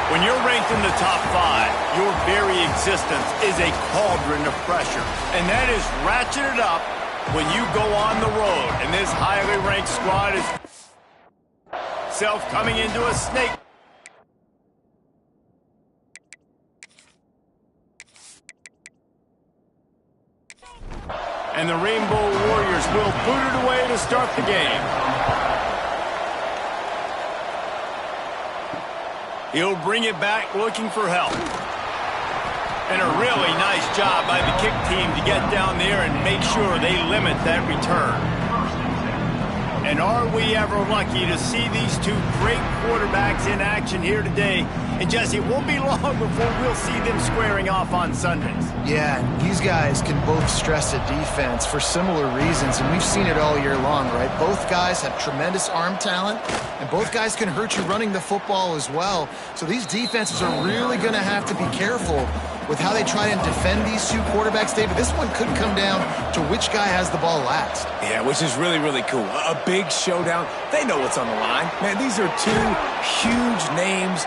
When you're ranked in the top 5, your very existence is a cauldron of pressure. And that is ratcheted up when you go on the road. And this highly ranked squad is coming into a snake. And the Rainbow Warriors will boot it away to start the game. He'll bring it back looking for help. And a really nice job by the kick team to get down there and make sure they limit that return. And are we ever lucky to see these two great quarterbacks in action here today? And Jesse, it won't be long before we'll see them squaring off on Sundays. Yeah, these guys can both stress a defense for similar reasons, and we've seen it all year long, right? Both guys have tremendous arm talent, and both guys can hurt you running the football as well. So these defenses are really going to have to be careful with how they try and defend these two quarterbacks, David. This one could come down to which guy has the ball last. Yeah, which is really, really cool. A big showdown. They know what's on the line. Man, these are two huge names,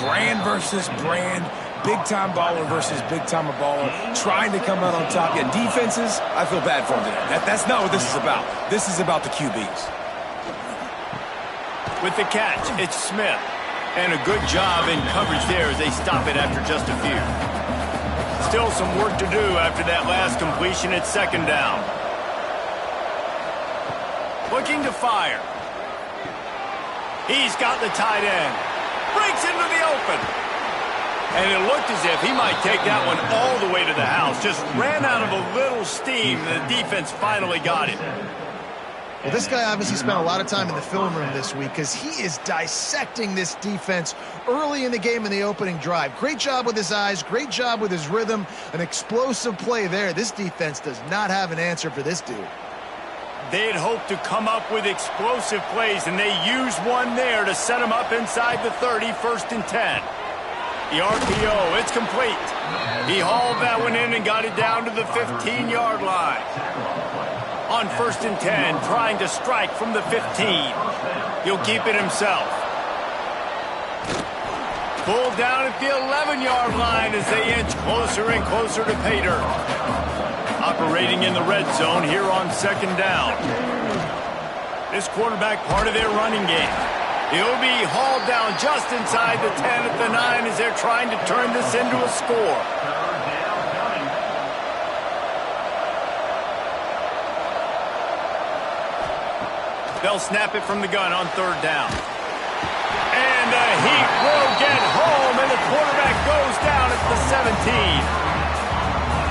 brand versus brand, big-time baller versus big-time baller, trying to come out on top. Yeah, defenses, I feel bad for them today. That's not what this is about. This is about the QBs. With the catch, it's Smith. And a good job in coverage there as they stop it after just a few. Still some work to do after that last completion at second down. Looking to fire. He's got the tight end. Breaks into the open. And it looked as if he might take that one all the way to the house. Just ran out of a little steam, and the defense finally got him. Well, this guy obviously spent a lot of time in the film room this week because he is dissecting this defense early in the game in the opening drive. Great job with his eyes, great job with his rhythm, an explosive play there. This defense does not have an answer for this dude. They'd hoped to come up with explosive plays, and they used one there to set them up inside the 30, 1st and 10. The RPO, it's complete. He hauled that one in and got it down to the 15-yard line. On 1st and 10, trying to strike from the 15. He'll keep it himself. Pulled down at the 11-yard line as they inch closer and closer to pay dirt. Operating in the red zone here on 2nd down. This quarterback part of their running game. He'll be hauled down just inside the 10 at the 9 as they're trying to turn this into a score. They'll snap it from the gun on 3rd down. And the heat will get home, and the quarterback goes down at the 17.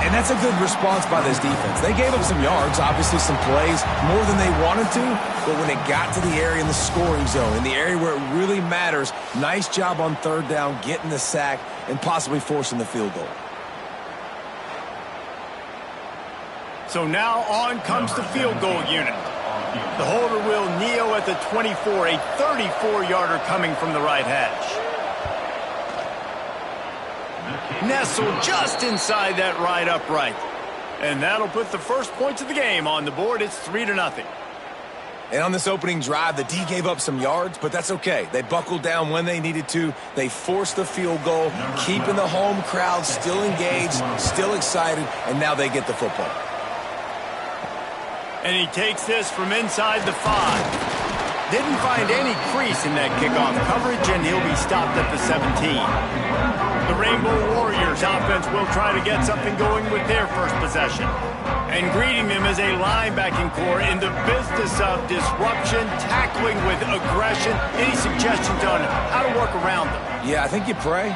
And that's a good response by this defense. They gave up some yards, obviously some plays, more than they wanted to, but when it got to the area in the scoring zone, in the area where it really matters, nice job on 3rd down, getting the sack, and possibly forcing the field goal. So now on comes the field goal unit. The holder will kneel at the 24, a 34-yarder coming from the right hash. Nestled just inside that right upright. And that'll put the first points of the game on the board. It's 3-0. And on this opening drive, the D gave up some yards, but that's okay. They buckled down when they needed to. They forced the field goal, keeping the home crowd still engaged, still excited, and now they get the football. And he takes this from inside the 5. Didn't find any crease in that kickoff coverage, and he'll be stopped at the 17. The Rainbow Warriors offense will try to get something going with their first possession. And greeting them as a linebacking core in the business of disruption, tackling with aggression. Any suggestions on how to work around them? Yeah, I think you pray.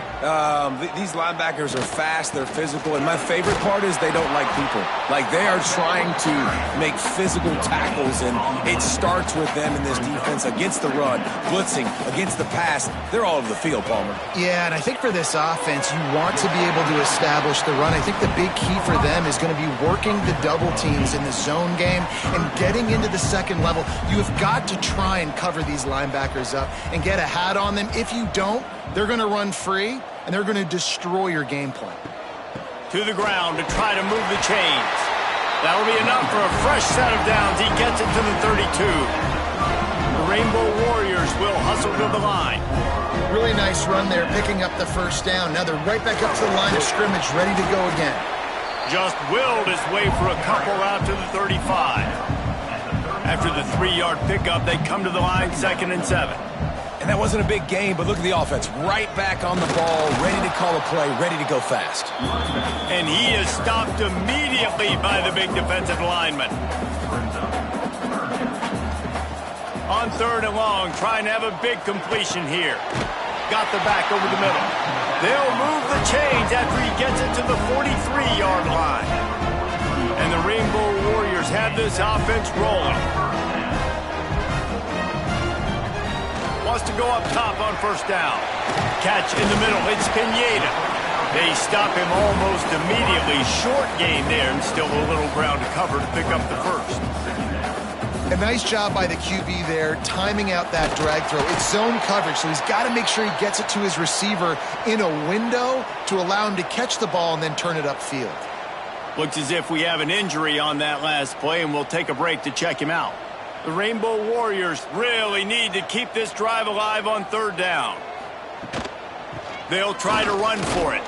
These linebackers are fast, they're physical, and my favorite part is they don't like people. Like, they are trying to make physical tackles, and it starts with them in this defense against the run, blitzing, against the pass. They're all over the field, Palmer. Yeah, and I think for this offense, you want to be able to establish the run. I think the big key for them is going to be working the double teams in the zone game and getting into the second level. You have got to try and cover these linebackers up and get a hat on them. If you don't, they're going to run free, and they're going to destroy your game plan. To the ground to try to move the chains. That'll be enough for a fresh set of downs. He gets it to the 32. The Rainbow Warriors will hustle to the line. Really nice run there, picking up the first down. Now they're right back up to the line of scrimmage, ready to go again. Just willed his way for a couple out to the 35. After the 3-yard pickup, they come to the line 2nd and 7. And that wasn't a big game, but look at the offense. Right back on the ball, ready to call a play, ready to go fast. And he is stopped immediately by the big defensive lineman. On 3rd and long, trying to have a big completion here. Got the back over the middle. They'll move the chains after he gets it to the 43-yard line. And the Rainbow Warriors have this offense rolling. Wants to go up top on 1st down. Catch in the middle. It's Pineda. They stop him almost immediately. Short gain there and still a little ground to cover to pick up the first. A nice job by the QB there, timing out that drag throw. It's zone coverage, so he's got to make sure he gets it to his receiver in a window to allow him to catch the ball and then turn it upfield. Looks as if we have an injury on that last play, and we'll take a break to check him out. The Rainbow Warriors really need to keep this drive alive on 3rd down. They'll try to run for it.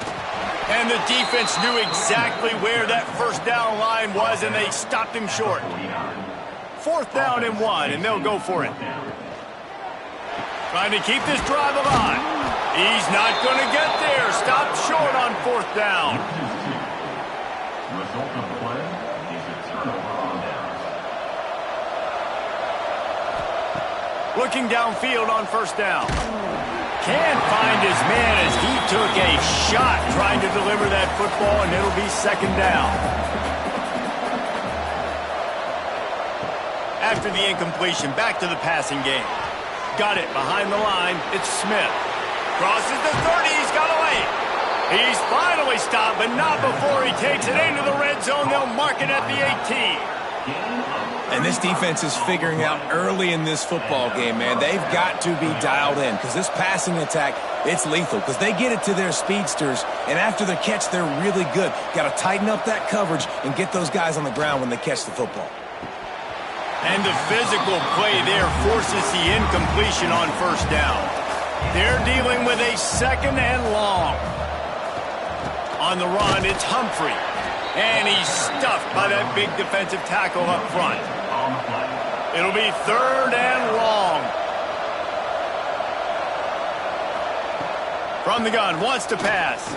And the defense knew exactly where that 1st down line was, and they stopped him short. 4th down and 1, and they'll go for it. Trying to keep this drive alive. He's not going to get there. Stopped short on 4th down. Result of the play is a turnover on downs. Looking downfield on 1st down. Can't find his man as he took a shot trying to deliver that football, and it'll be 2nd down. After the incompletion, back to the passing game. Got it behind the line. It's Smith. Crosses the 30. He's got away. He's finally stopped, but not before he takes it into the red zone. They'll mark it at the 18. And this defense is figuring out early in this football game, man. They've got to be dialed in because this passing attack, it's lethal because they get it to their speedsters, and after the catch, they're really good. Got to tighten up that coverage and get those guys on the ground when they catch the football. And the physical play there forces the incompletion on 1st down. They're dealing with a 2nd and long. On the run, it's Humphrey. And he's stuffed by that big defensive tackle up front. It'll be 3rd and long. From the gun, wants to pass.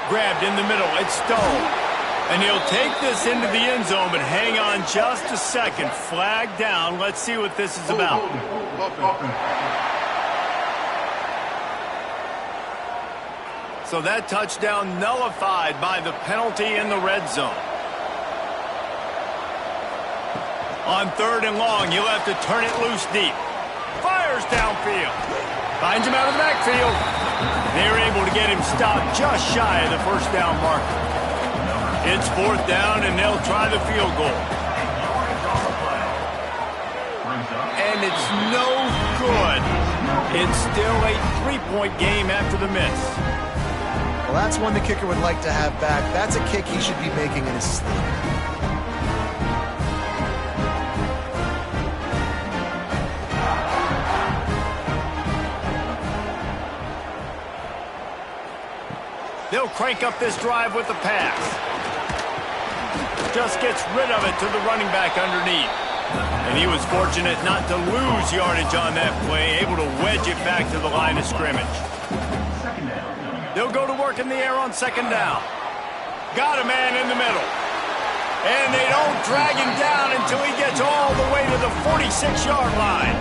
Grabbed in the middle, it's Stone. And he'll take this into the end zone, but hang on just a second. Flag down. Let's see what this is about. So that touchdown nullified by the penalty in the red zone. On 3rd and long, you'll have to turn it loose deep. Fires downfield. Finds him out of the backfield. They're able to get him stopped just shy of the 1st down marker. It's 4th down, and they'll try the field goal. And it's no good. It's still a 3-point game after the miss. Well, that's one the kicker would like to have back. That's a kick he should be making in his sleep. They'll crank up this drive with the pass. Just gets rid of it to the running back underneath. And he was fortunate not to lose yardage on that play, able to wedge it back to the line of scrimmage. They'll go to work in the air on 2nd down. Got a man in the middle. And they don't drag him down until he gets all the way to the 46-yard line.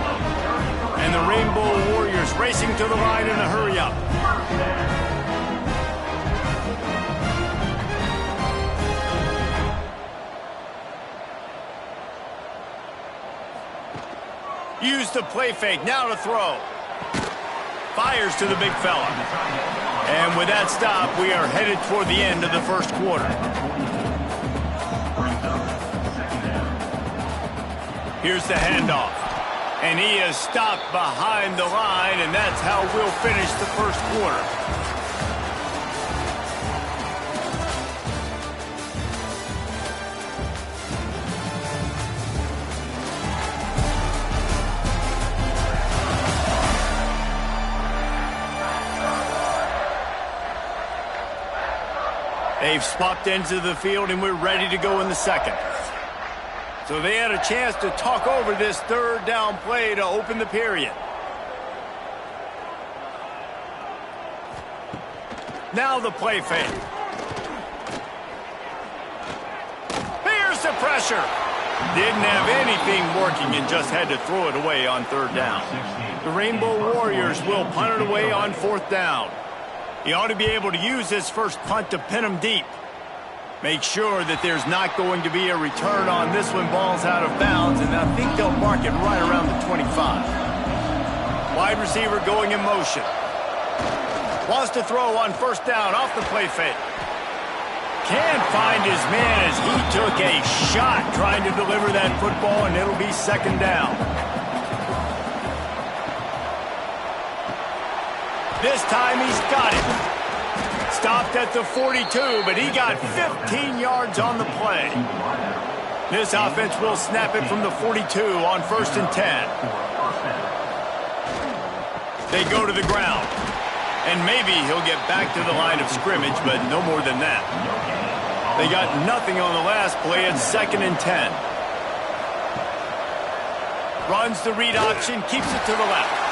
And the Rainbow Warriors racing to the line in a hurry-up. Use the play fake, now to throw. Fires to the big fella. And with that stop, we are headed toward the end of the 1st quarter. Here's the handoff. And he is stopped behind the line, and that's how we'll finish the 1st quarter. They've swapped ends of the field, and we're ready to go in the second. So they had a chance to talk over this third down play to open the period. Now the play fake. Here's the pressure. Didn't have anything working and just had to throw it away on third down. The Rainbow Warriors will punt it away on fourth down. He ought to be able to use this first punt to pin him deep. Make sure that there's not going to be a return on this when ball's out of bounds, and I think they'll mark it right around the 25. Wide receiver going in motion. Wants to throw on first down off the play fake. Can't find his man as he took a shot trying to deliver that football, and it'll be second down. This time he's got it. Stopped at the 42, but he got 15 yards on the play. This offense will snap it from the 42 on 1st and 10. They go to the ground. And maybe he'll get back to the line of scrimmage, but no more than that. They got nothing on the last play at 2nd and 10. Runs the read option, keeps it to the left.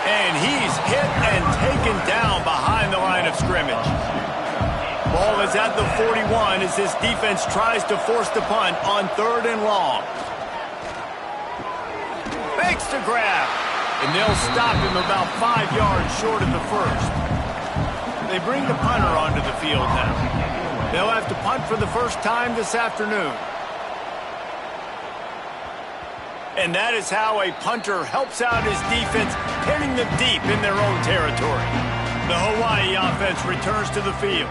And he's hit and taken down behind the line of scrimmage. Ball is at the 41 as this defense tries to force the punt on 3rd and long. Makes the grab. And they'll stop him about 5 yards short of the first. They bring the punter onto the field now. They'll have to punt for the first time this afternoon. And that is how a punter helps out his defense, pinning them deep in their own territory. The Hawaii offense returns to the field.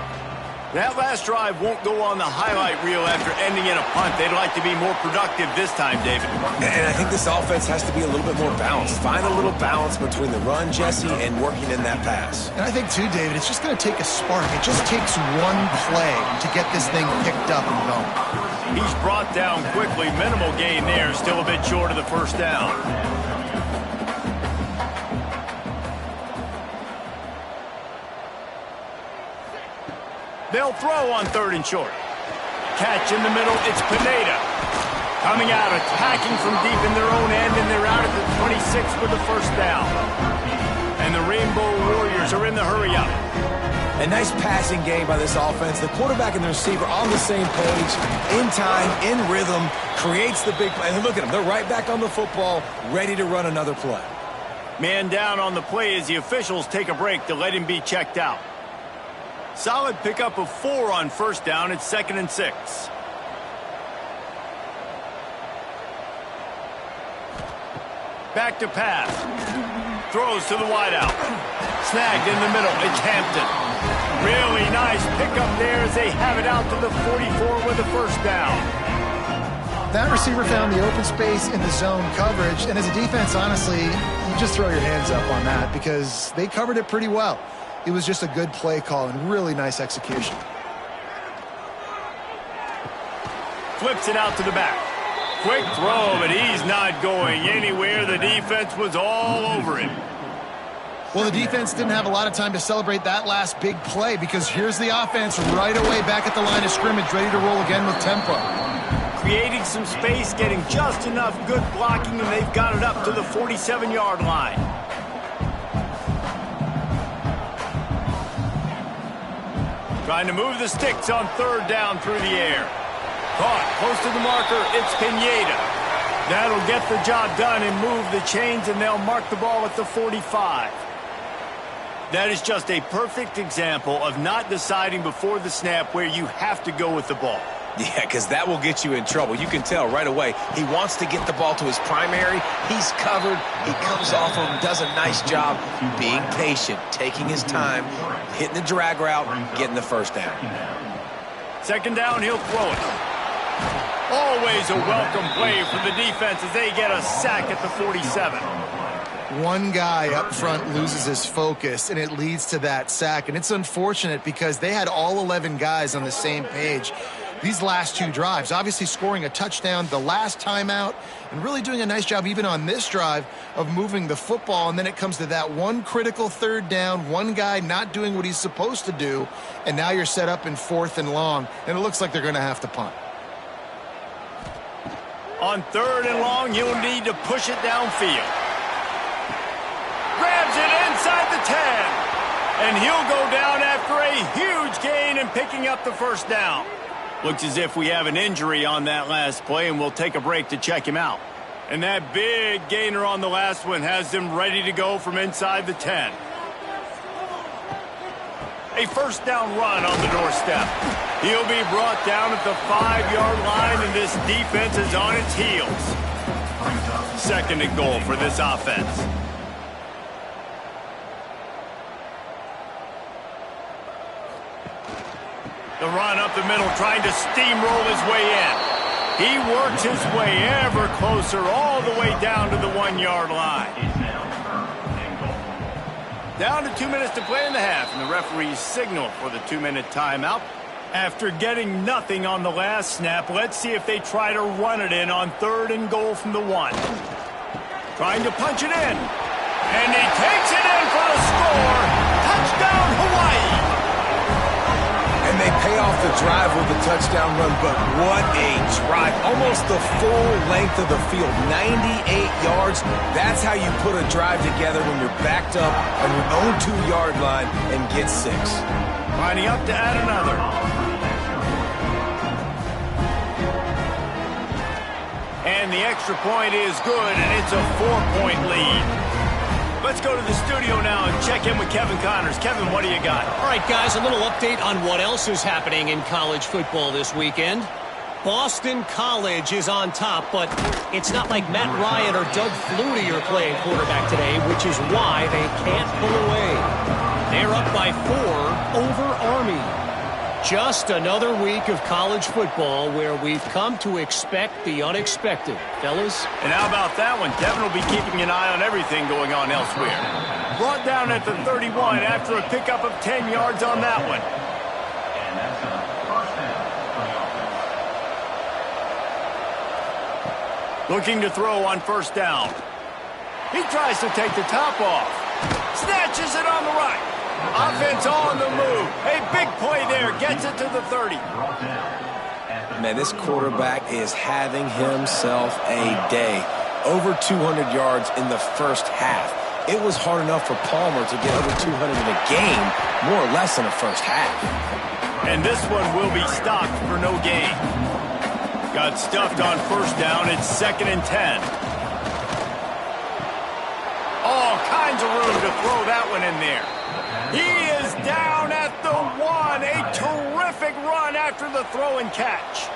That last drive won't go on the highlight reel after ending in a punt. They'd like to be more productive this time, David. And I think this offense has to be a little bit more balanced. Find a little balance between the run, Jesse, and working in that pass. And I think, too, David, it's just going to take a spark. It just takes one play to get this thing picked up and going. He's brought down quickly. Minimal gain there. Still a bit short of the first down. They'll throw on 3rd and short. Catch in the middle. It's Pineda. Coming out, attacking from deep in their own end, and they're out at the 26 for the first down. And the Rainbow Warriors are in the hurry-up. A nice passing game by this offense. The quarterback and the receiver on the same page, in time, in rhythm, creates the big play. And look at them. They're right back on the football, ready to run another play. Man down on the play as the officials take a break to let him be checked out. Solid pickup of 4 on first down. It's 2nd and 6. Back to pass. Throws to the wideout. Snagged in the middle. It's Hampton. Really nice pickup there as they have it out to the 44 with the first down. That receiver found the open space in the zone coverage, and as a defense, honestly, you just throw your hands up on that because they covered it pretty well. It was just a good play call and really nice execution. Flips it out to the back. Quick throw, but he's not going anywhere. The defense was all over him. Well, the defense didn't have a lot of time to celebrate that last big play because here's the offense right away back at the line of scrimmage, ready to roll again with tempo. Creating some space, getting just enough good blocking, and they've got it up to the 47-yard line. Trying to move the sticks on 3rd down through the air. Caught close to the marker. It's Pineda. That'll get the job done and move the chains, and they'll mark the ball at the 45. That is just a perfect example of not deciding before the snap where you have to go with the ball. Yeah, because that will get you in trouble. You can tell right away he wants to get the ball to his primary. He's covered. He comes off of him, does a nice job being patient, taking his time, hitting the drag route, getting the first down. 2nd down, he'll throw it. Always a welcome play for the defense as they get a sack at the 47. One guy up front loses his focus, and it leads to that sack. And it's unfortunate because they had all 11 guys on the same page. these last two drives. Obviously scoring a touchdown the last time out and really doing a nice job even on this drive of moving the football. And then it comes to that one critical third down, one guy not doing what he's supposed to do, and now you're set up in 4th and long, and it looks like they're going to have to punt. On 3rd and long, you'll need to push it downfield. Grabs it inside the 10. And he'll go down after a huge gain and picking up the first down. Looks as if we have an injury on that last play, and we'll take a break to check him out. And that big gainer on the last one has him ready to go from inside the 10. A first down run on the doorstep. He'll be brought down at the 5-yard line, and this defense is on its heels. 2nd and goal for this offense. The run up the middle, trying to steamroll his way in. He works his way ever closer, all the way down to the 1-yard line. Down to 2 minutes to play in the half, and the referees signal for the 2-minute timeout. After getting nothing on the last snap, let's see if they try to run it in on 3rd and goal from the 1. Trying to punch it in. And he takes it in for the score. Touchdown, Hawaii! And they pay off the drive with the touchdown run, but what a drive. Almost the full length of the field, 98 yards. That's how you put a drive together when you're backed up on your own 2-yard line and get 6. Lining up to add another. And the extra point is good, and it's a 4-point lead. Let's go to the studio now and check in with Kevin Connors. Kevin, what do you got? All right, guys, a little update on what else is happening in college football this weekend. Boston College is on top, but it's not like Matt Ryan or Doug Flutie are playing quarterback today, which is why they can't pull away. They're up by 4 over Army. Just another week of college football where we've come to expect the unexpected, fellas. And how about that one? Kevin will be keeping an eye on everything going on elsewhere. Brought down at the 31 after a pickup of 10 yards on that one. And that's a first down for the offense. Looking to throw on 1st down. He tries to take the top off. Snatches it on the right. Offense on the move. A big play there. Gets it to the 30. Man, this quarterback is having himself a day. Over 200 yards in the first half. It was hard enough for Palmer to get over 200 in a game, more or less in the first half. And this one will be stopped for no gain. Got stuffed on 1st down. It's 2nd and 10. All kinds of room to throw that one in there. He is down at the 1. A terrific run after the throw and catch.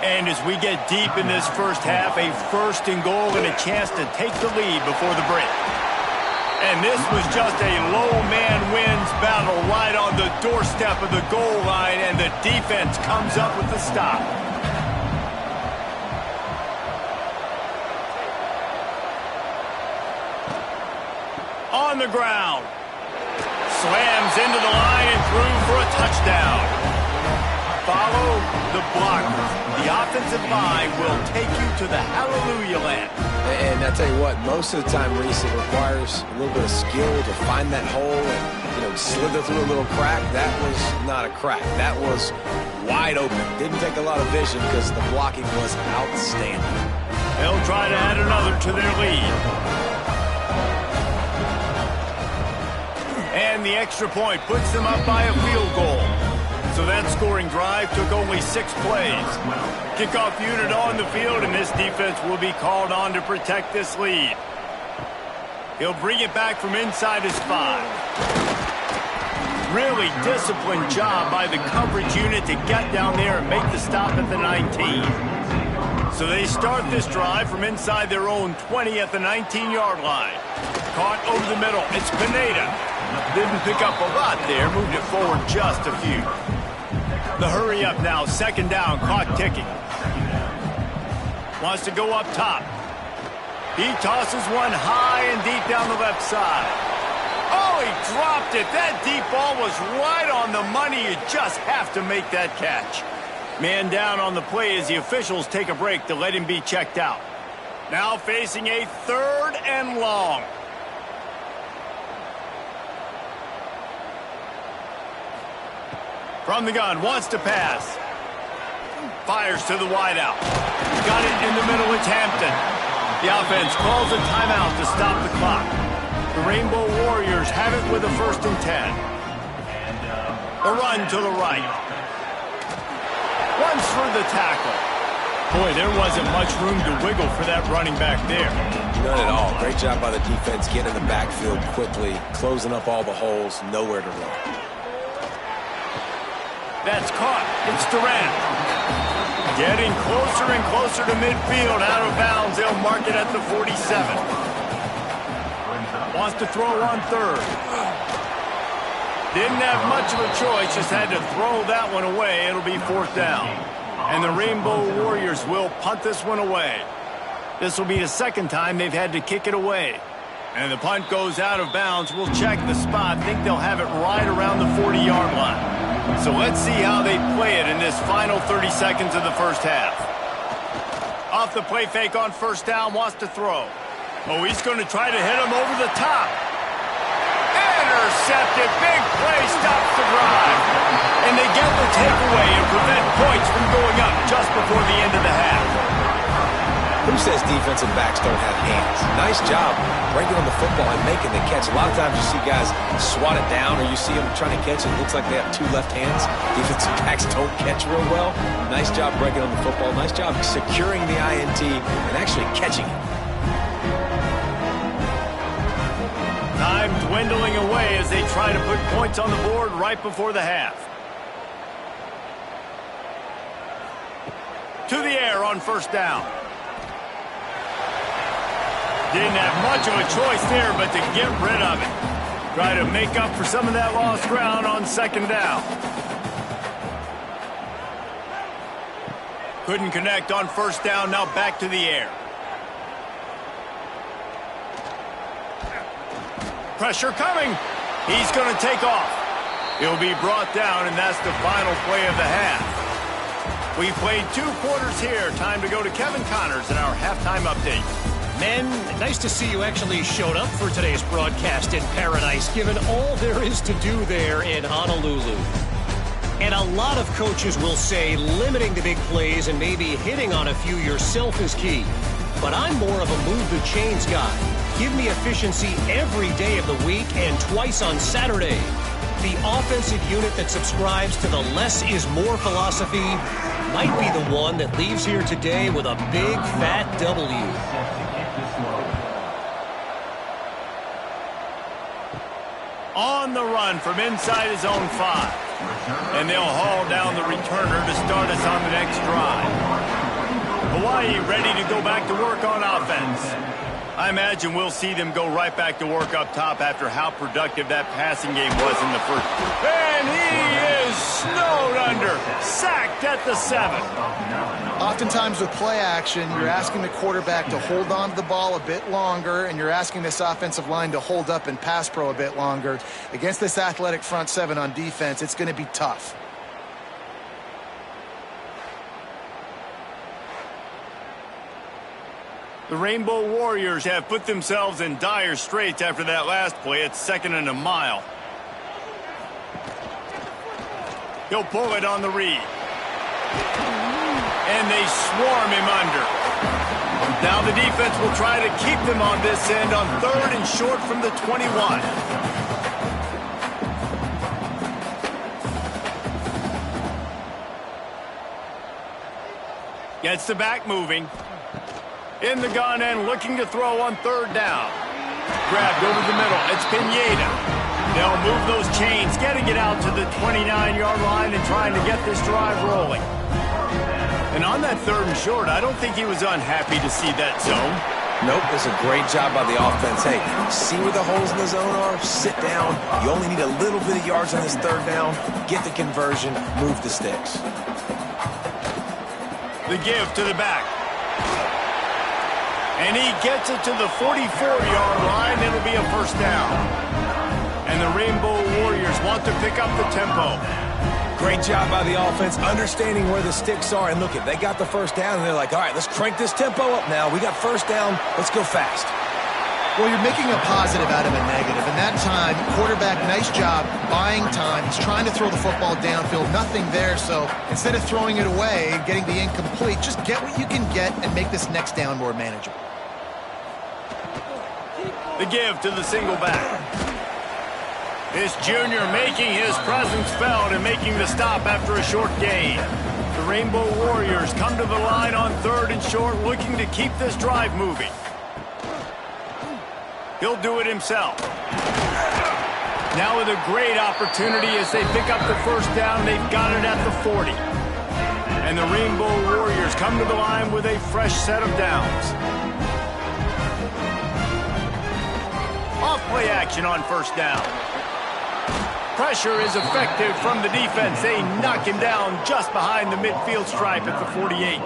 And as we get deep in this first half, a 1st and goal and a chance to take the lead before the break. And this was just a low man wins battle right on the doorstep of the goal line, and the defense comes up with the stop. On the ground. Slams into the line and through for a touchdown. Follow the blockers. The offensive line will take you to the hallelujah land. And I tell you what, most of the time, Reese, it requires a little bit of skill to find that hole and, slither through a little crack. That was not a crack. That was wide open. Didn't take a lot of vision because the blocking was outstanding. They'll try to add another to their lead. And the extra point puts them up by a field goal. So that scoring drive took only 6 plays. Kickoff unit on the field, and this defense will be called on to protect this lead. He'll bring it back from inside his 5. Really disciplined job by the coverage unit to get down there and make the stop at the 19. So they start this drive from inside their own 20 at the 19-yard line. Caught over the middle. It's Pineda. Didn't pick up a lot there. Moved it forward just a few. The hurry up now. 2nd down. Clock ticking. Wants to go up top. He tosses one high and deep down the left side. Oh, he dropped it. That deep ball was right on the money. You just have to make that catch. Man down on the play as the officials take a break to let him be checked out. Now facing a 3rd and long. From the gun, wants to pass. Fires to the wideout. Got it in the middle, it's Hampton. The offense calls a timeout to stop the clock. The Rainbow Warriors have it with a 1st and 10. A run to the right. Runs for the tackle. Boy, there wasn't much room to wiggle for that running back there. None at all. Great job by the defense getting in the backfield quickly, closing up all the holes, nowhere to run. That's caught. It's Durant. Getting closer and closer to midfield. Out of bounds. They'll mark it at the 47. Wants to throw on 3rd. Didn't have much of a choice. Just had to throw that one away. It'll be 4th down. And the Rainbow Warriors will punt this one away. This will be the 2nd time they've had to kick it away. And the punt goes out of bounds. We'll check the spot. Think they'll have it right around the 40-yard line. So let's see how they play it in this final 30 seconds of the 1st half. Off the play fake on 1st down, wants to throw. Oh, he's going to try to hit him over the top. Intercepted, big play, stops the drive. And they get the takeaway and prevent points from going up just before the end of the half. Who says defensive backs don't have hands? Nice job breaking on the football and making the catch. A lot of times you see guys swat it down or you see them trying to catch it. It looks like they have 2 left hands. Defensive backs don't catch real well. Nice job breaking on the football. Nice job securing the INT and actually catching it. Time dwindling away as they try to put points on the board right before the half. To the air on 1st down. Didn't have much of a choice there but to get rid of it. Try to make up for some of that lost ground on 2nd down. Couldn't connect on 1st down, now back to the air. Pressure coming. He's going to take off. He'll be brought down, and that's the final play of the half. We played 2 quarters here. Time to go to Kevin Connors in our halftime update. Men, nice to see you actually showed up for today's broadcast in paradise, given all there is to do there in Honolulu. And a lot of coaches will say limiting the big plays and maybe hitting on a few yourself is key. But I'm more of a move the chains guy. Give me efficiency every day of the week and twice on Saturday. The offensive unit that subscribes to the less is more philosophy might be the one that leaves here today with a big fat W. On the run from inside his own 5. And they'll haul down the returner to start us on the next drive. Hawaii ready to go back to work on offense. I imagine we'll see them go right back to work up top after how productive that passing game was in the 1st. And he is snowed under. Sacked at the 7. Oftentimes with play action, you're asking the quarterback to hold on to the ball a bit longer, and you're asking this offensive line to hold up and pass pro a bit longer. Against this athletic front 7 on defense, it's going to be tough. The Rainbow Warriors have put themselves in dire straits after that last play. It's 2nd and a mile. He'll pull it on the read. And they swarm him under. Now the defense will try to keep them on this end on 3rd and short from the 21. Gets the back moving. In the gun and looking to throw on 3rd down. Grabbed over the middle. It's Pineda. They'll move those chains, getting it out to the 29-yard line and trying to get this drive rolling. And on that 3rd and short, I don't think he was unhappy to see that zone. Nope, it's a great job by the offense. Hey, see where the holes in the zone are? Sit down. You only need a little bit of yards on this 3rd down. Get the conversion. Move the sticks. The give to the back. And he gets it to the 44-yard line. It'll be a 1st down. And the Rainbow Warriors want to pick up the tempo. Great job by the offense, understanding where the sticks are. And look, they got the first down, and they're like, all right, let's crank this tempo up now. We got first down. Let's go fast. Well, you're making a positive out of a negative. And that time, quarterback, nice job buying time. He's trying to throw the football downfield. Nothing there. So instead of throwing it away and getting the incomplete, just get what you can get and make this next down more manageable. The give to the single back. This junior making his presence felt and making the stop after a short gain. The Rainbow Warriors come to the line on 3rd and short, looking to keep this drive moving. He'll do it himself. Now with a great opportunity as they pick up the first down, they've got it at the 40. And the Rainbow Warriors come to the line with a fresh set of downs. Off play action on first down. Pressure is effective from the defense. They knock him down just behind the midfield stripe at the 48.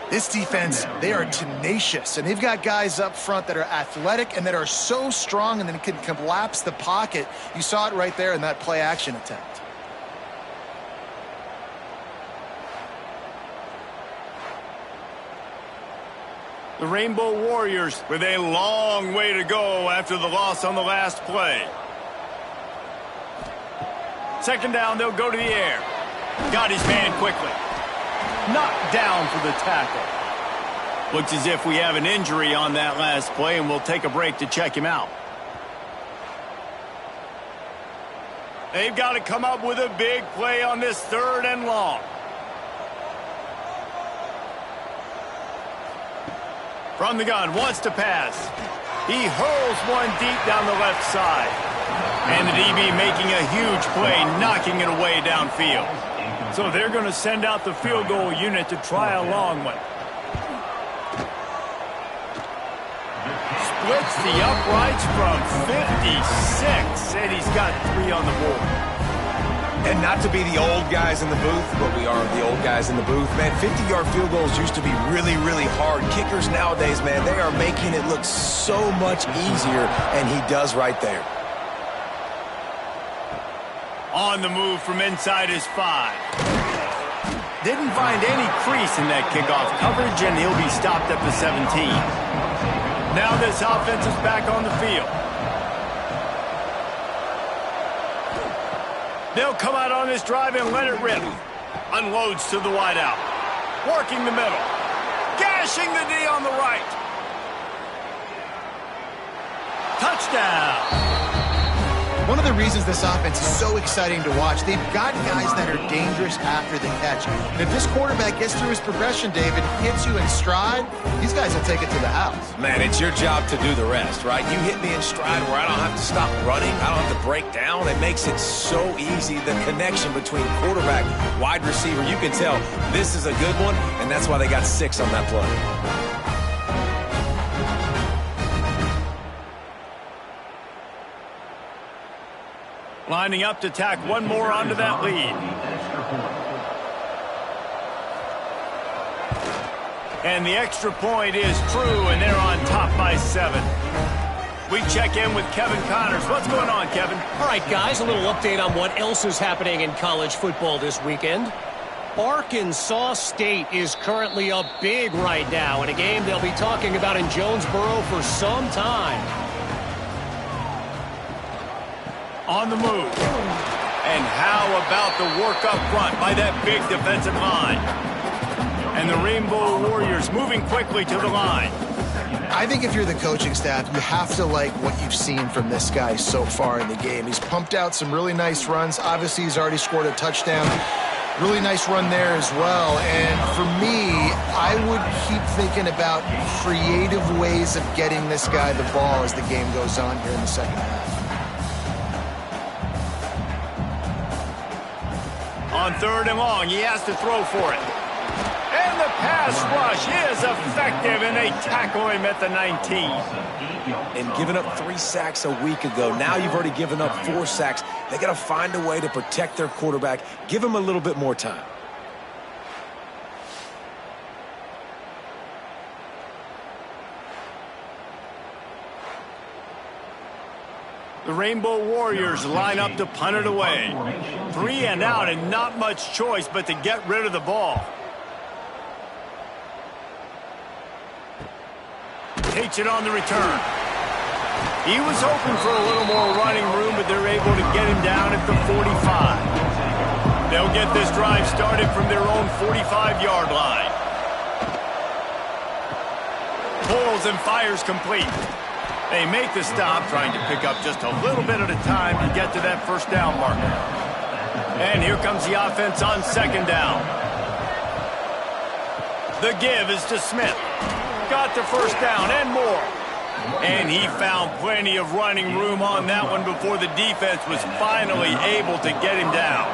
This defense, they are tenacious, and they've got guys up front that are athletic and that are so strong and then can collapse the pocket. You saw it right there in that play action attempt. The Rainbow Warriors with a long way to go after the loss on the last play. Second down, they'll go to the air. Got his man quickly. Knocked down for the tackle. Looks as if we have an injury on that last play, and we'll take a break to check him out. They've got to come up with a big play on this 3rd and long. From the gun, wants to pass. He hurls one deep down the left side. And the DB making a huge play, knocking it away downfield. So they're going to send out the field goal unit to try a long one. Splits the uprights from 56, and he's got 3 on the board. And not to be the old guys in the booth, but we are the old guys in the booth. Man, 50-yard field goals used to be really, really hard. Kickers nowadays, man, they are making it look so much easier, and he does right there. On the move from inside his 5. Didn't find any crease in that kickoff coverage, and he'll be stopped at the 17. Now this offense is back on the field. They'll come out on this drive and let it rip. Unloads to the wideout. Working the middle. Gashing the D on the right. Touchdown. One of the reasons this offense is so exciting to watch, they've got guys that are dangerous after the catch. And if this quarterback gets through his progression, David, hits you in stride, these guys will take it to the house. Man, it's your job to do the rest, right? You hit me in stride where I don't have to stop running. I don't have to break down. It makes it so easy. The connection between quarterback, wide receiver, you can tell this is a good one, and that's why they got 6 on that play. Lining up to tack one more onto that lead. And the extra point is true, and they're on top by 7. We check in with Kevin Connors. What's going on, Kevin? All right, guys, a little update on what else is happening in college football this weekend. Arkansas State is currently up big right now in a game they'll be talking about in Jonesboro for some time. On the move. And how about the work up front by that big defensive line? And the Rainbow Warriors moving quickly to the line. I think if you're the coaching staff, you have to like what you've seen from this guy so far in the game. He's pumped out some really nice runs. Obviously, he's already scored a touchdown. Really nice run there as well. And for me, I would keep thinking about creative ways of getting this guy the ball as the game goes on here in the second half. On 3rd and long, he has to throw for it. And the pass rush is effective, and they tackle him at the 19. And giving up 3 sacks a week ago, now you've already given up 4 sacks. They got to find a way to protect their quarterback. Give him a little bit more time. The Rainbow Warriors line up to punt it away. 3 and out and not much choice but to get rid of the ball. Takes it on the return. He was hoping for a little more running room, but they're able to get him down at the 45. They'll get this drive started from their own 45-yard line. Pulls and fires complete. They make the stop, trying to pick up just a little bit at a time to get to that first down marker. And here comes the offense on second down. The give is to Smith. Got the first down and more. And he found plenty of running room on that one before the defense was finally able to get him down.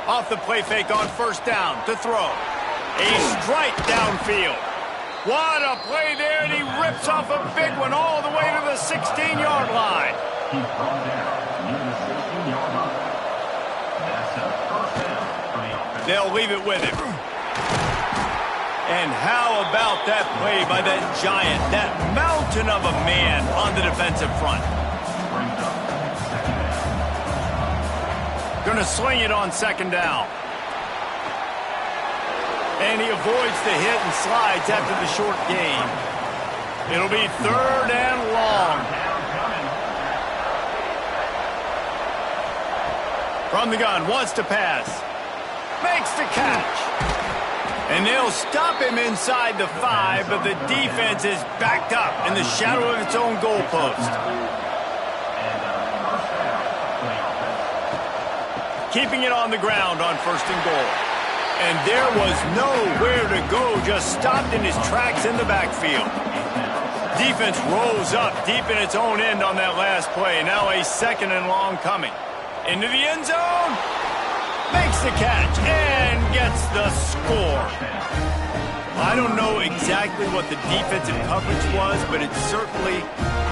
Off the play fake on first down to throw. A strike downfield. What a play there, and he rips off a big one all the way to the 16-yard line. He's brought down near the 16-yard line. That's a first down for the offense. They'll leave it with him. And how about that play by that giant, that mountain of a man on the defensive front? Going to sling it on second down. And he avoids the hit and slides after the short gain. It'll be third and long. From the gun, wants to pass. Makes the catch. And they'll stop him inside the 5, but the defense is backed up in the shadow of its own goalpost. Keeping it on the ground on first and goal. And there was nowhere to go, just stopped in his tracks in the backfield. Defense rolls up deep in its own end on that last play. Now a second and long coming. Into the end zone. Makes the catch and gets the score. I don't know exactly what the defensive coverage was, but it certainly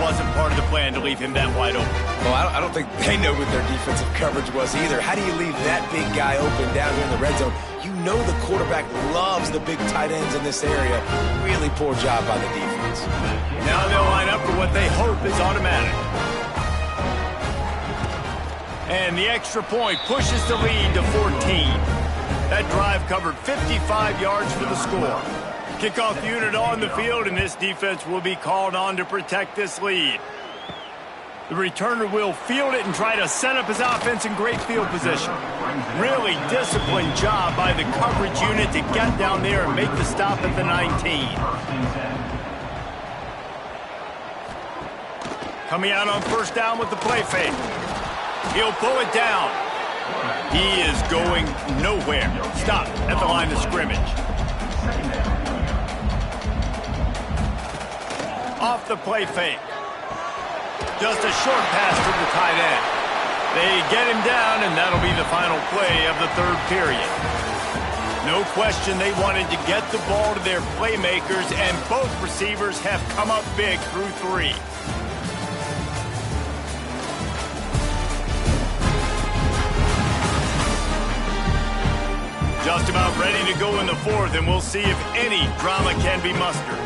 wasn't part of the plan to leave him that wide open. Well, I don't think they know what their defensive coverage was either. How do you leave that big guy open down here in the red zone? You know the quarterback loves the big tight ends in this area. Really poor job by the defense. Now they'll line up for what they hope is automatic. And the extra point pushes the lead to 14. That drive covered 55 yards for the score. Kickoff unit on the field, and this defense will be called on to protect this lead. The returner will field it and try to set up his offense in great field position. Really disciplined job by the coverage unit to get down there and make the stop at the 19. Coming out on first down with the play fake. He'll pull it down. He is going nowhere. Stop at the line of scrimmage. Off the play fake. Just a short pass to the tight end. They get him down, and that'll be the final play of the third period. No question they wanted to get the ball to their playmakers, and both receivers have come up big through 3. Just about ready to go in the fourth, and we'll see if any drama can be mustered.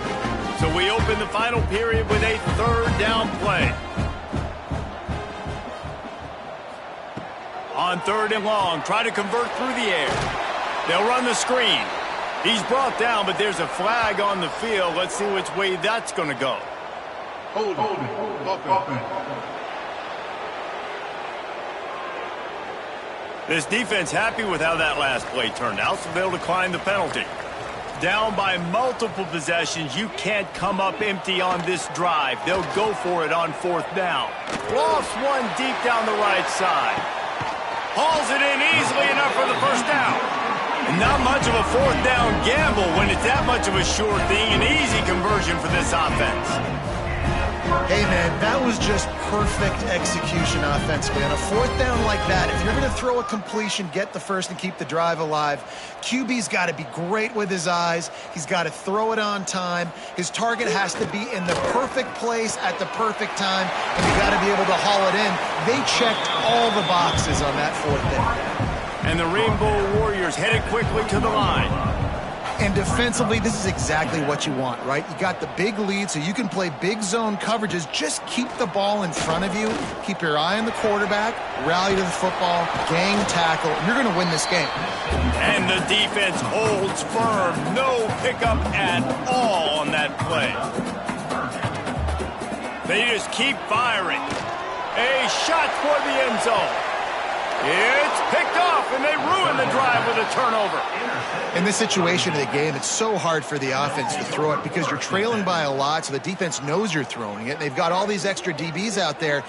So we open the final period with a third down play. On third and long, try to convert through the air. They'll run the screen. He's brought down, but there's a flag on the field. Let's see which way that's going to go. Hold it. This defense happy with how that last play turned out, so they'll decline the penalty. Down by multiple possessions, you can't come up empty on this drive. They'll go for it on fourth down. Lofts one deep down the right side. Hauls it in easily enough for the first down. And not much of a fourth down gamble when it's that much of a sure thing. An easy conversion for this offense. Hey, man, that was just perfect execution offensively. On a fourth down like that, if you're going to throw a completion, get the first and keep the drive alive, QB's got to be great with his eyes. He's got to throw it on time. His target has to be in the perfect place at the perfect time, and you got to be able to haul it in. They checked all the boxes on that fourth down. And the Rainbow Warriors headed quickly to the line. And defensively, this is exactly what you want, right? You got the big lead, so you can play big zone coverages. Just keep the ball in front of you. Keep your eye on the quarterback. Rally to the football. Gang tackle. You're going to win this game. And the defense holds firm. No pickup at all on that play. They just keep firing. A shot for the end zone. It's picked off, and they ruin the drive with a turnover. In this situation of the game, it's so hard for the offense to throw it because you're trailing by a lot, so the defense knows you're throwing it. They've got all these extra DBs out there,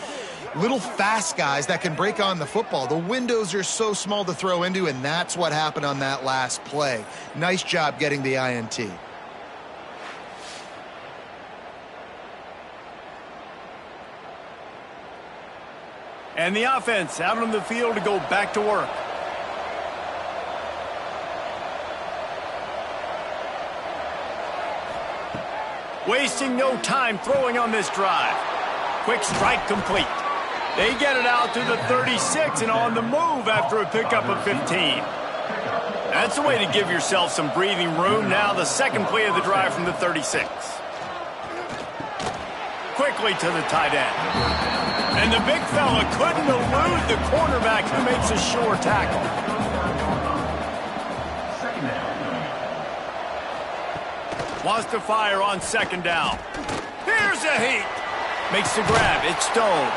little fast guys that can break on the football. The windows are so small to throw into, and that's what happened on that last play. Nice job getting the INT. And the offense out on the field to go back to work. Wasting no time throwing on this drive. Quick strike complete. They get it out to the 36 and on the move after a pickup of 15. That's a way to give yourself some breathing room. Now the second play of the drive from the 36. Quickly to the tight end. And the big fella couldn't elude the cornerback who makes a sure tackle. Wants to fire on second down. Here's a heat. Makes the grab. It's Stone.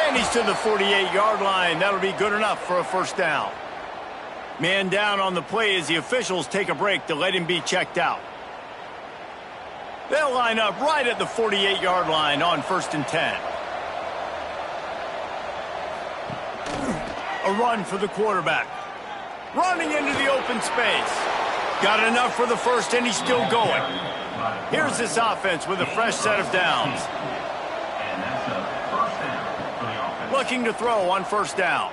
And he's to the 48-yard line. That'll be good enough for a first down. Man down on the play as the officials take a break to let him be checked out. They'll line up right at the 48-yard line on 1st and 10. A run for the quarterback. Running into the open space. Got enough for the first, and he's still going. Here's this offense with a fresh set of downs. Looking to throw on first down.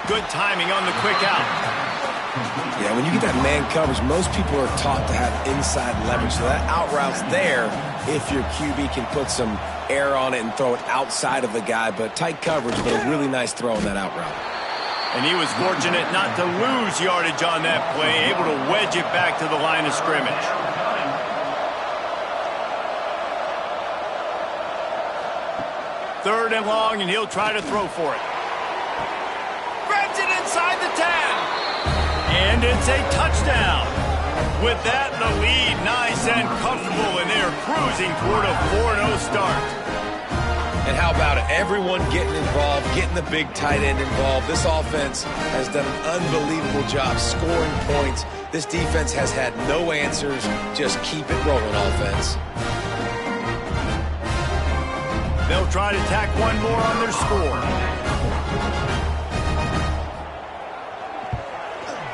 Good timing on the quick out. Yeah, when you get that man coverage, most people are taught to have inside leverage. So that out route's there if your QB can put some air on it and throw it outside of the guy. But tight coverage, but a really nice throw on that out route. And he was fortunate not to lose yardage on that play, able to wedge it back to the line of scrimmage. Third and long, and he'll try to throw for it. Grabs it inside the 10. And it's a touchdown. With that, the lead nice and comfortable, and they're cruising toward a 4-0 start. And how about it? Everyone getting involved, getting the big tight end involved. This offense has done an unbelievable job scoring points. This defense has had no answers. Just keep it rolling, offense. They'll try to tack one more on their score.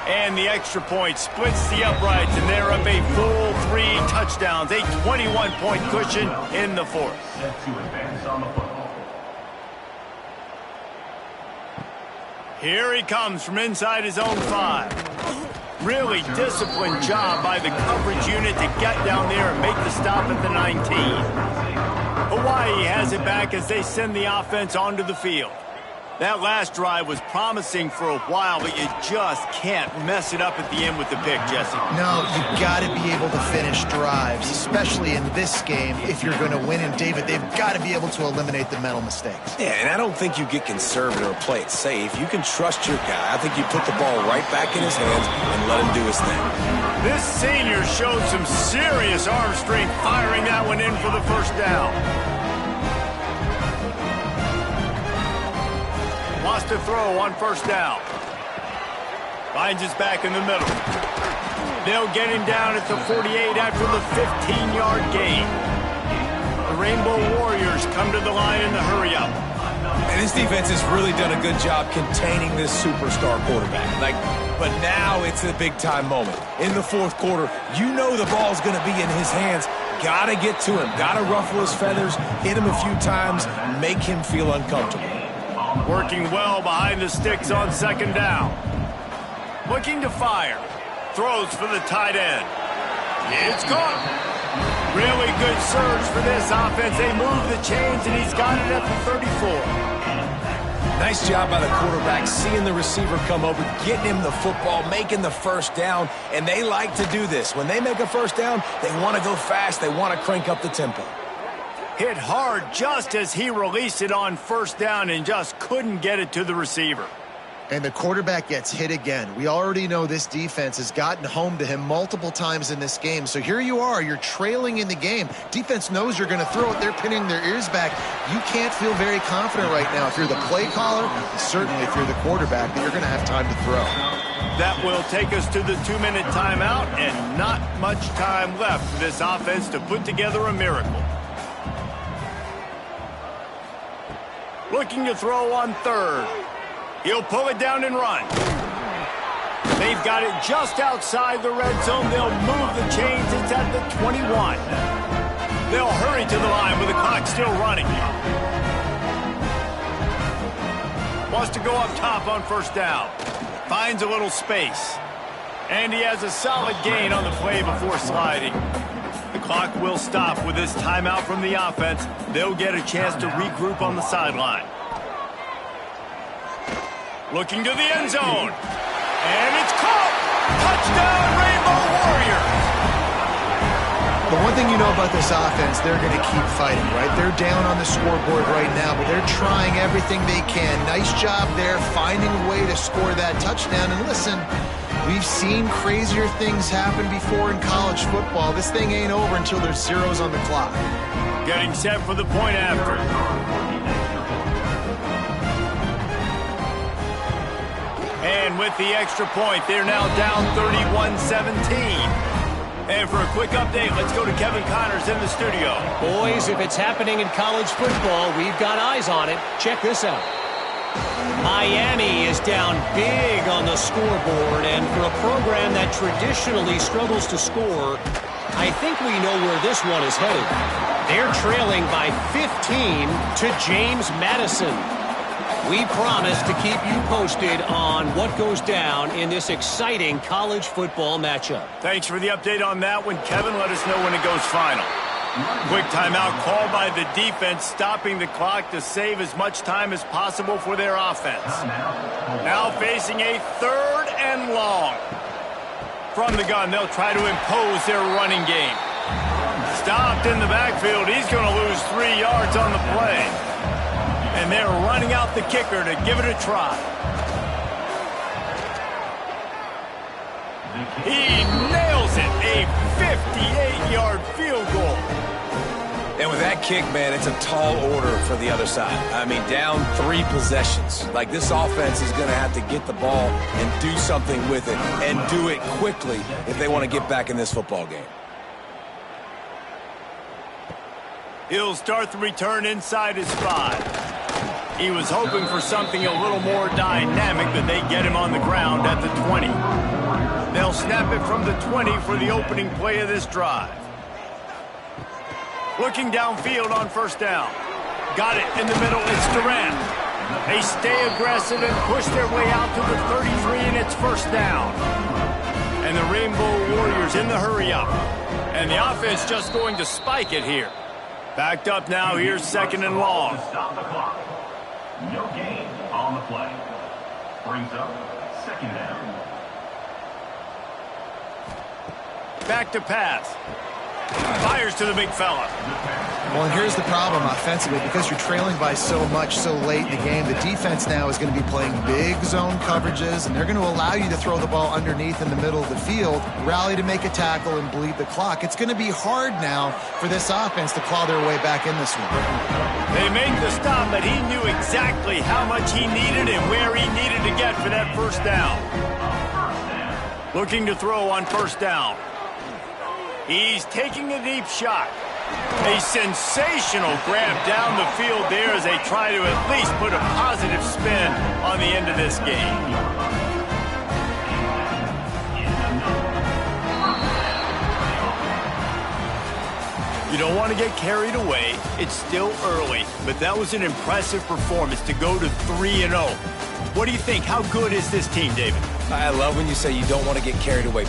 And the extra point splits the uprights, and they're up a full 3 touchdowns, a 21-point cushion in the fourth. Here he comes from inside his own 5. Really disciplined job by the coverage unit to get down there and make the stop at the 19. Hawaii has it back as they send the offense onto the field. That last drive was promising for a while, but you just can't mess it up at the end with the pick, Jesse. No, you've got to be able to finish drives, especially in this game if you're going to win. And, David, they've got to be able to eliminate the mental mistakes. Yeah, and I don't think you get conservative or play it safe. You can trust your guy. I think you put the ball right back in his hands and let him do his thing. This senior showed some serious arm strength firing that one in for the first down. Wants to throw on first down. Finds his back in the middle. They'll get him down at the 48 after the 15-yard gain. The Rainbow Warriors come to the line in the hurry-up. And this defense has really done a good job containing this superstar quarterback. But now it's a big-time moment. In the fourth quarter, you know the ball's going to be in his hands. Got to get to him. Got to ruffle his feathers, hit him a few times, make him feel uncomfortable. Working well behind the sticks on second down. Looking to fire. Throws for the tight end. It's caught. Really good surge for this offense. They move the chains, and he's got it at the 34. Nice job by the quarterback, seeing the receiver come over, getting him the football, making the first down, and they like to do this. When they make a first down, they want to go fast. They want to crank up the tempo. Hit hard just as he released it on first down and just couldn't get it to the receiver. And the quarterback gets hit again. We already know this defense has gotten home to him multiple times in this game. So here you are, you're trailing in the game. Defense knows you're going to throw it. They're pinning their ears back. You can't feel very confident right now if you're the play caller, and certainly if you're the quarterback, that you're going to have time to throw. That will take us to the 2-minute timeout, and not much time left for this offense to put together a miracle. Looking to throw on third. He'll pull it down and run. They've got it just outside the red zone. They'll move the chains. It's at the 21. They'll hurry to the line with the clock still running. Wants to go up top on first down. Finds a little space. And he has a solid gain on the play before sliding. The clock will stop with this timeout from the offense. They'll get a chance to regroup on the sideline. Looking to the end zone. And it's caught! Touchdown, Rainbow Warriors! The one thing you know about this offense, they're going to keep fighting, right? They're down on the scoreboard right now, but they're trying everything they can. Nice job there, finding a way to score that touchdown. And listen, we've seen crazier things happen before in college football. This thing ain't over until there's zeros on the clock. Getting set for the point after. And with the extra point, they're now down 31-17. And for a quick update, let's go to Kevin Connors in the studio. Boys, if it's happening in college football, we've got eyes on it. Check this out. Miami is down big on the scoreboard, and for a program that traditionally struggles to score, I think we know where this one is headed. They're trailing by 15 to James Madison. We promise to keep you posted on what goes down in this exciting college football matchup. Thanks for the update on that one, Kevin. Let us know when it goes final. Quick timeout called by the defense, stopping the clock to save as much time as possible for their offense. Now facing a 3rd and long. From the gun, they'll try to impose their running game. Stopped in the backfield. He's going to lose 3 yards on the play. And they're running out the kicker to give it a try. He nails it. A 58-yard field goal. And with that kick, man, it's a tall order for the other side. I mean, down 3 possessions. Like, this offense is going to have to get the ball and do something with it, and do it quickly if they want to get back in this football game. He'll start the return inside his 5. He was hoping for something a little more dynamic, but they get him on the ground at the 20. They'll snap it from the 20 for the opening play of this drive. Looking downfield on first down. Got it in the middle. It's Durant. They stay aggressive and push their way out to the 33, and it's first down. And the Rainbow Warriors in the hurry-up. And the offense just going to spike it here. Backed up now. Here's 2nd and long. Stop the clock. No gain on the play. Brings up 2nd down. Back to pass. Fires to the big fella. Well, and here's the problem offensively. Because you're trailing by so much so late in the game, the defense now is going to be playing big zone coverages, and they're going to allow you to throw the ball underneath in the middle of the field, rally to make a tackle, and bleed the clock. It's going to be hard now for this offense to claw their way back in this one. They make the stop, but he knew exactly how much he needed and where he needed to get for that first down. Looking to throw on first down. He's taking a deep shot. A sensational grab down the field there as they try to at least put a positive spin on the end of this game. You don't want to get carried away. It's still early, but that was an impressive performance to go to 3-0. What do you think? How good is this team, David? I love when you say you don't want to get carried away.